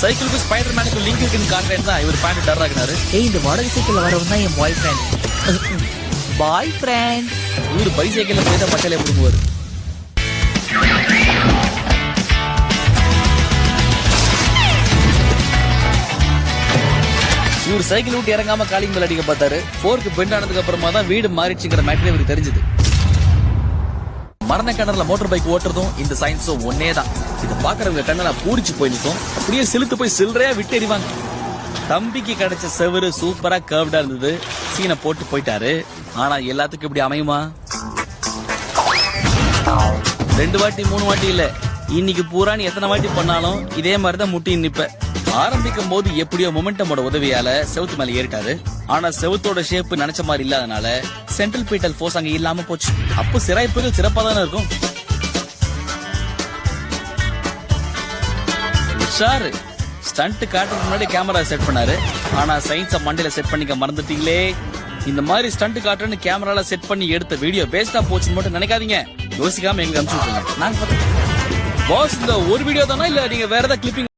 சைக்கிளுக்கு spider மேனுக்கு link இருக்குன்னு காட்டுறேன் தான் இவர் பேண்ட் டர் ஆகினாரு. இந்த வாடகை சைக்கிள் வரவன் தான் என் பாய் ஃப்ரெண்ட். பாய் ஃப்ரெண்ட். இவரு பைசைக்கிள்ல போய் தான் பச்சையில புடுங்குவாரு. இவர் சைக்கிள் விட்டு இறங்காம காலிங் மேல் அடிக்க பார்த்தாரு. போர்க்கு பெண்ட் ஆனதுக்கு அப்புறமா தான் வீடு மாறிடுச்சுங்கிற மேட்டரே இவருக்கு தெரிஞ்சது. மரண கிணறுல மோட்டார் பைக் ஓட்டுறதும் இந்த சயின்ஸும் ஒன்னே தான். இதை பாக்குறவங்க கண்ணல பூரிச்சு போய் நிற்கும். அப்படியே சிலுத்து போய் சில்லறையா விட்டு எறிவாங்க. தம்பிக்கு கிடைச்ச செவரு சூப்பரா கர்வ்டா இருந்தது. சீனை போட்டு போயிட்டாரு. ஆனா எல்லாத்துக்கும் இப்படி அமையுமா? 2 வாட்டி 3 வாட்டி இல்ல, இன்னைக்கு பூரா நீ எத்தனை வாட்டி பண்ணாலும் இதே மாதிரிதான் முட்டி நிப்ப. ஆரம்பிக்கும் போது எப்படியோ மொமெண்டமோட உதவியால செவுத்து மேல ஏறிட்டாரு. ஆனா செவுத்தோட ஷேப் நினைச்ச மாதிரி இல்லாதனால சென்ட்ரல் பீட்டல் போர்ஸ் அங்க இல்லாம போச்சு. அப்போ சிராய்ப்புகள் சிறப்பா தானே இருக்கும். உஷாரு ஸ்டண்ட் காட்டுறதுக்கு முன்னாடி கேமரா செட் பண்ணாரு. ஆனா சயின்ஸ மண்டையில செட் பண்ணிக்க மறந்துட்டீங்களே. இந்த மாதிரி ஸ்டண்ட் காட்டுறன்னு கேமரால செட் பண்ணி எடுத்த வீடியோ வேஸ்டா போச்சுன்னு மட்டும் நினைக்காதீங்க. யோசிக்காம எங்க அனுப்பிச்சு விட்டுருங்க. நாங்க பாஸ் இந்த ஒரு வீடியோ தானா இல்ல நீங்க வேற ஏதாவது கிளிப்பிங்